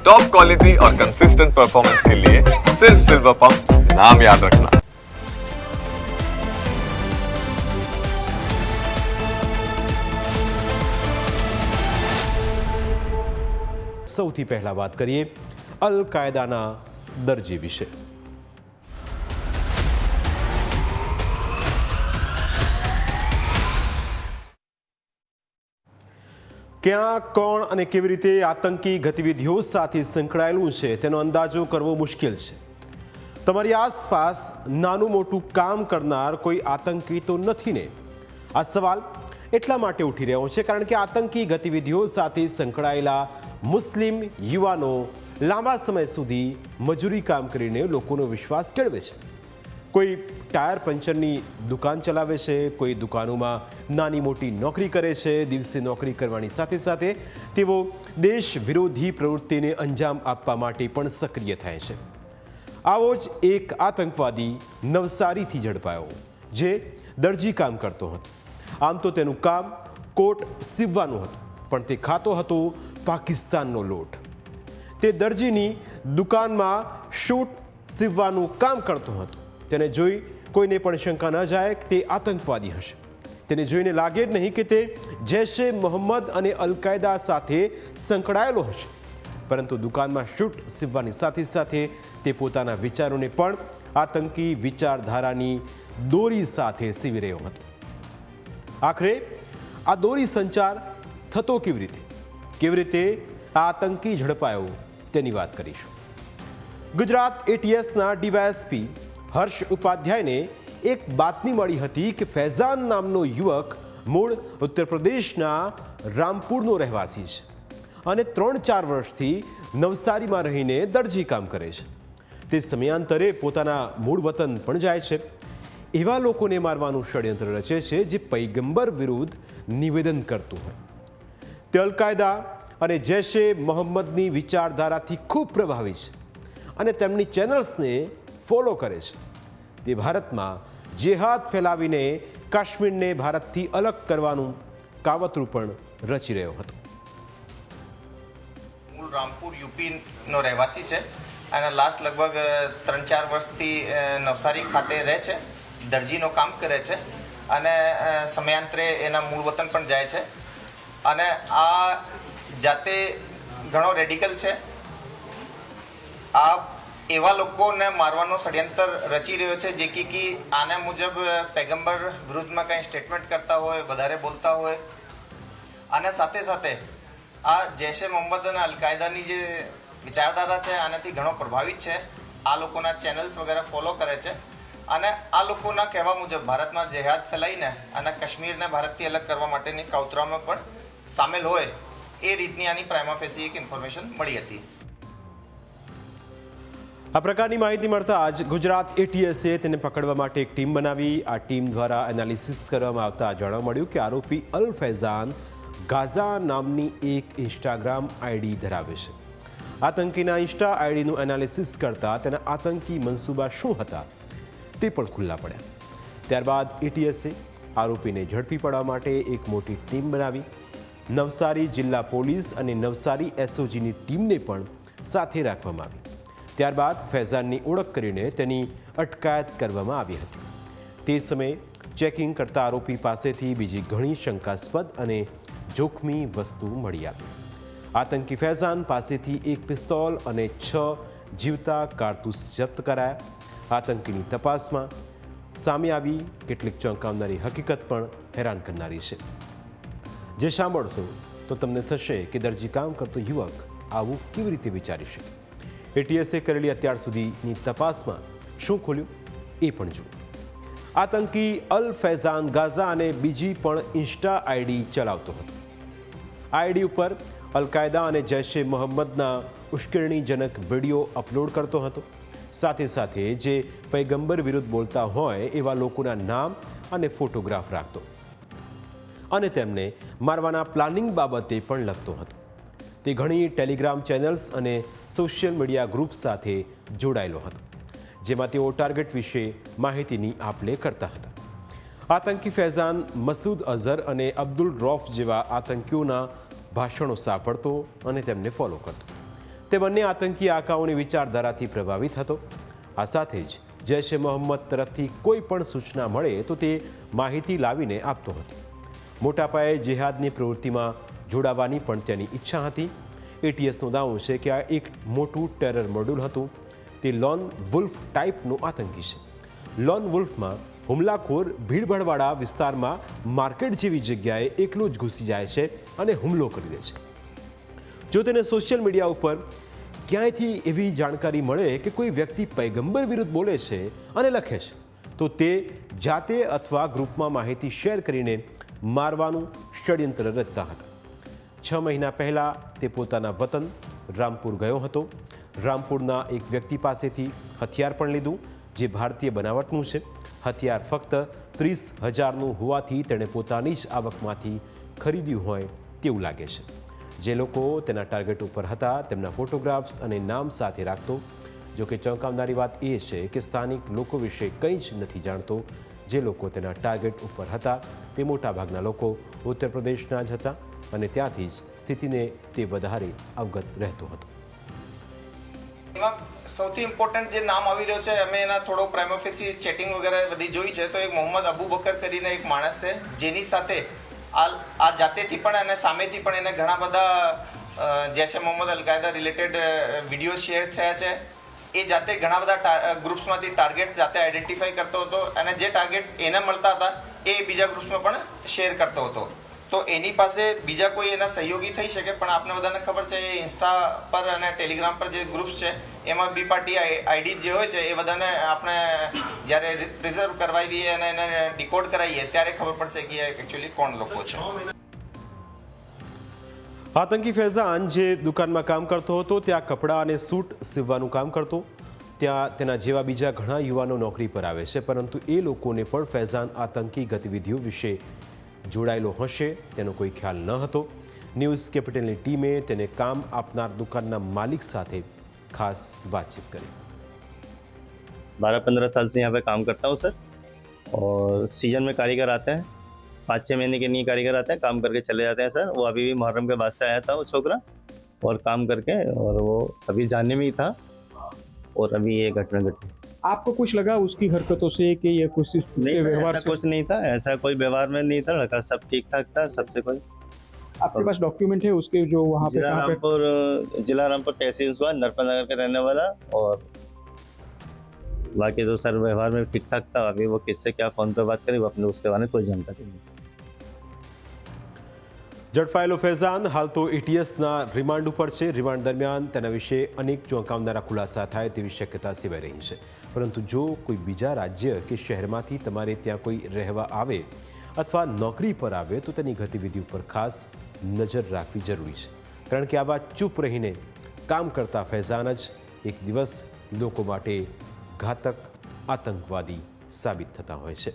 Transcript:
Top quality और consistent performance के लिए सिर्फ सिल्वर पंप नाम याद रखना। સૌથી પહેલા વાત કરીએ અલ કાયદાના દરજી વિશે। ક્યાં કોણ અને કેવી રીતે આતંકી ગતિવિધિઓ સાથે સંકળાયેલું છે તેનો અંદાજો કરવો મુશ્કેલ છે। તમારી આસપાસ નાનું મોટું કામ કરનાર કોઈ આતંકી તો નથી ને? આ સવાલ એટલા માટે ઉઠી રહ્યો છે કારણ કે આતંકી ગતિવિધિઓ સાથે સંકળાયેલા મુસ્લિમ યુવાનો લાંબા સમય સુધી મજૂરી કામ કરીને લોકોનો વિશ્વાસ કેળવે છે। કોઈ ટાયર પંચરની દુકાન ચલાવે છે, કોઈ દુકાનોમાં નાની મોટી નોકરી કરે છે। દિવસે નોકરી કરવાની સાથે સાથે તેઓ દેશ વિરોધી પ્રવૃત્તિને અંજામ આપવા માટે પણ સક્રિય થાય છે। આવો જ એક આતંકવાદી નવસારીથી ઝડપાયો જે દરજી કામ કરતો હતો। આમ તો તેનું કામ કોટ સીવવાનું હતું, પણ તે ખાતો હતો પાકિસ્તાનનો લોટ। તે દરજીની દુકાનમાં શૂટ સીવવાનું કામ કરતો હતો। તેને જોઈ કોઈને પણ શંકા ન જાય કે તે આતંકવાદી હશે। તેને જોઈને લાગે જ નહીં કે તે જૈશે મોહમ્મદ અને અલ કાયદા સાથે સંકળાયેલો હશે, પરંતુ દુકાનમાં શૂટ સીવવાની સાથે સાથે તે પોતાના વિચારોને પણ આતંકી વિચારધારાની દોરી સાથે સીવી રહ્યો હતો। આખરે આ દોરી સંચાર થતો કેવી રીતે આ આતંકી ઝડપાયો તેની વાત કરીશું। ગુજરાત એટીએસના ડીવાયએસપી હર્ષ ઉપાધ્યાયને એક બાતમી મળી હતી કે ફૈઝાન નામનો યુવક મૂળ ઉત્તર પ્રદેશના રામપુરનો રહેવાસી છે અને 3-4 વર્ષથી નવસારીમાં રહીને દરજી કામ કરે છે। તે સમયાંતરે પોતાના મૂળ વતન પણ જાય છે। એવા લોકોને મારવાનું ષડયંત્ર રચે છે જે પૈગંબર વિરુદ્ધ નિવેદન કરતું હોય। તે અલ કાયદા અને જૈશે મોહમ્મદની વિચારધારાથી ખૂબ પ્રભાવિત છે અને તેમની ચેનલ્સને ફોલો કરે છે। તે ભારતમાં જેહાદ ફેલાવીને કાશ્મીરને ભારતથી અલગ કરવાનું કાવતરું પણ રચી રહ્યો હતો। મૂળ રામપુર યુપીનો રહેવાસી છે અને લાસ્ટ લગભગ 3-4 વર્ષથી નવસારી ખાતે રહે છે, દરજીનો કામ કરે છે અને સમયાંતરે એના મૂળ વતન પણ જાય છે અને આ જાતે ઘણો રેડિકલ છે। આ એવા લોકોને મારવાનો ષડયંત્ર રચી રહ્યો છે જે કે આના મુજબ પૈગંબર વિરુદ્ધમાં કંઈ સ્ટેટમેન્ટ કરતા હોય, વધારે બોલતા હોય અને સાથે સાથે આ જૈશે મોહમ્મદ અને અલ કાયદાની જે વિચારધારા છે આનાથી ઘણો પ્રભાવિત છે। આ લોકોના ચેનલ્સ વગેરે ફોલો કરે છે અને આ લોકોના કહેવા મુજબ ભારતમાં જેહાદ ફેલાઈને અને કાશ્મીરને ભારતથી અલગ કરવા માટેની કાવતરામાં પણ સામેલ હોય એ રીતની આની પ્રાઇમા ફેસી એક ઇન્ફોર્મેશન મળી હતી। આ પ્રકારની માહિતી મળતા આજ ગુજરાત એટીએસે તેને પકડવા માટે એક ટીમ બનાવી। આ ટીમ દ્વારા એનાલિસિસ કરવામાં આવતા જાણવા મળ્યું કે આરોપી અલ ફૈઝાન ગાઝા નામની એક ઇન્સ્ટાગ્રામ આઈડી ધરાવે છે। આતંકીના ઇન્સ્ટા આઈડીનું એનાલિસિસ કરતા તેના આતંકી મનસૂબા શું હતા તે પણ ખુલ્લા પડ્યા। ત્યારબાદ એટીએસે આરોપીને ઝડપી પાડવા માટે એક મોટી ટીમ બનાવી। નવસારી જિલ્લા પોલીસ અને નવસારી એસઓજીની ટીમને પણ સાથે રાખવામાં આવી। ત્યારબાદ ફૈઝાનની ઓળખ કરીને તેની અટકાયત કરવામાં આવી હતી। તે સમયે ચેકિંગ કરતા આરોપી પાસેથી બીજી ઘણી શંકાસ્પદ અને જોખમી વસ્તુ મળી આવી। આતંકી ફૈઝાન પાસેથી એક પિસ્તોલ અને 6 જીવતા કારતૂસ જપ્ત કરાયા। આતંકીની તપાસમાં સામે આવી કેટલીક ચોંકાવનારી હકીકત પણ હેરાન કરનારી છે, જે સાંભળશો તો તમને થશે કે દરજી કામ કરતો યુવક આવું કેવી રીતે વિચારી શકે। એટીએસે કરેલી અત્યાર સુધીની તપાસમાં શું ખોલ્યું એ પણ જુઓ। આતંકી અલ ફૈઝાન ગાઝા અને બીજી પણ ઇન્સ્ટા આઈડી ચલાવતો હતો। આ આઈડી ઉપર અલ કાયદા અને જૈશે મોહમ્મદના ઉશ્કેરણીજનક વિડીયો અપલોડ કરતો હતો। સાથે સાથે જે પૈગંબર વિરુદ્ધ બોલતા હોય એવા લોકોના નામ અને ફોટોગ્રાફ રાખતો અને તેમને મારવાના પ્લાનિંગ બાબતે પણ લખતો હતો। તે ઘણી ટેલિગ્રામ ચેનલ્સ અને સોશિયલ મીડિયા ગ્રુપ સાથે જોડાયેલો હતો, જેમાં તેઓ ટાર્ગેટ વિશે માહિતીની આપ-લે કરતા હતા। આતંકી ફૈઝાન મસૂદ અઝહર અને અબ્દુલ રૌફ જેવા આતંકીઓના ભાષણો સાંભળતો અને તેમને ફોલો કરતો। તે બંને આતંકી આકાઓની વિચારધારાથી પ્રભાવિત હતો. આ સાથે જ જૈશ એ મોહમ્મદ તરફથી કોઈ પણ સૂચના મળે તો તે માહિતી લાવીને આપતો હતો. મોટા પાયે જિહાદની પ્રવૃત્તિમાં જોડાવાની પણ તેની ઈચ્છા હતી. એટીએસનો દાવો છે કે આ એક મોટું ટેરર મોડ્યુલ હતું. તે લોન વુલ્ફ ટાઈપનું આતંકી છે. લોન વુલ્ફમાં હુમલાખોર ભીડભાડવાળા વિસ્તારમાં માર્કેટ જેવી જગ્યાએ એકલો જ ઘૂસી જાય છે અને હુમલો કરી દે છે. જો તેને સોશિયલ મીડિયા ઉપર ક્યાંયથી એવી જાણકારી મળે કે કોઈ વ્યક્તિ પૈગંબર વિરુદ્ધ બોલે છે અને લખે છે તો તે જાતે અથવા ગ્રુપમાં માહિતી શેર કરીને મારવાનું ષડયંત્ર રચતા હતા. 6 મહિના પહેલાં તે પોતાના વતન રામપુર ગયો હતો. રામપુરના એક વ્યક્તિ પાસેથી હથિયાર પણ લીધું જે ભારતીય બનાવટનું છે. હથિયાર ફક્ત 30,000નું હોવાથી તેણે પોતાની જ આવકમાંથી ખરીદ્યું હોય તેવું લાગે છે. જે લોકો તેના ટાર્ગેટ ઉપર હતા તેમના ફોટોગ્રાફ્સ અને નામ સાથે રાખતો. જો કે ચોંકાવનારી વાત એ છે કે સ્થાનિક લોકો વિશે કંઈ જ નથી જાણતો. જે લોકો તેના ટાર્ગેટ ઉપર હતા તે મોટાભાગના લોકો ઉત્તર પ્રદેશના જ હતા અને ત્યાંથી જ સ્થિતિને તે વધારે અવગત રહેતો હતો. એમાં સૌથી ઇમ્પોર્ટન્ટ જે નામ આવી રહ્યો છે, અમે એના થોડો પ્રાઇમોફેસી ચેટિંગ વગેરે બધી જોઈ છે, તો એક મોહમ્મદ અબુ બકર કરીને એક માણસ છે જેની સાથે આ જાતેથી પણ અને સામેથી પણ એને ઘણા બધા Jaish e Mohammad Al Qaeda related video share થયા છે. એ જાતે ઘણા બધા ગ્રુપ્સમાંથી ટાર્ગેટ્સ જાતે આઈડેન્ટિફાઈ કરતો હતો અને જે ટાર્ગેટ્સ એને મળતા હતા એ બીજા ગ્રુપ્સમાં પણ શેર કરતો હતો. તો એની પાસે બીજા કોઈ એના સહયોગી થઈ શકે, પણ આપને બધાને ખબર છે એ ઇન્સ્ટા પર અને ટેલિગ્રામ પર જે ગ્રુપ્સ છે એમાં બી પાર્ટી આઈડી જે હોય છે એ બધાને આપણે જ્યારે રિઝર્વ કરવાવીએ અને એને ડિકોડ કરાવીએ ત્યારે ખબર પડશે કે એકચ્યુઅલી કોણ લોકો છે. આતંકી ફૈઝાન જે દુકાનમાં કામ કરતો હતો ત્યાં કપડાં અને સૂટ સીવવાનું કામ કરતો. ત્યાં તેના જેવા બીજા ઘણા યુવાનો નોકરી પર આવે છે, પરંતુ એ લોકોને પણ ફૈઝાન આતંકી ગતિવિધિઓ વિશે જોડાયેલો હશે તેનો કોઈ ખ્યાલ ન હતો. ન્યૂઝ કેપિટલની ટીમે તેને કામ આપનાર દુકાનના માલિક સાથે ખાસ बातचीत કરી. 12-15 साल से यहाँ पे काम करता हूँ सर, और सीजन में कारीगर आते हैं, 5-6 महीने के लिए कारीगर आते हैं, काम करके चले जाते हैं सर. वो अभी भी मुहर्रम के बाद से आया था वो छोकरा, और काम करके, और वो अभी जाने में ही था और अभी ये घटना घटी. आपको कुछ लगा उसकी हरकतों से कि ये कुछ नहीं, व्यवहार ऐसा से? कुछ नहीं था, ऐसा कोई व्यवहार में नहीं था. लड़का सब ठीक ठाक था, सबसे कोई. आपके पास डॉक्यूमेंट है उसके जो वहाँ पे कहाँ पे? जिला रामपुर तहसील हुआ, नरपत नगर के रहने वाला, और बाकी तो सर व्यवहार में ठीक ठाक था. अभी वो किससे क्या फोन पे बात करी वो अपने उसके बारे में कोई जानकारी नहीं. ઝડપાયેલો ફૈઝાન હાલ તો એટીએસના રિમાન્ડ ઉપર છે. રિમાન્ડ દરમિયાન તેના વિશે અનેક ચોંકાવનારા ખુલાસા થાય તેવી શક્યતા સેવાઈ રહી છે. પરંતુ જો કોઈ બીજા રાજ્ય કે શહેરમાંથી તમારે ત્યાં કોઈ રહેવા આવે અથવા નોકરી પર આવે તો તેની ગતિવિધિ ઉપર ખાસ નજર રાખવી જરૂરી છે. કારણ કે આવા ચૂપ રહીને કામ કરતા ફૈઝાન જ એક દિવસ લોકો માટે ઘાતક આતંકવાદી સાબિત થતા હોય છે.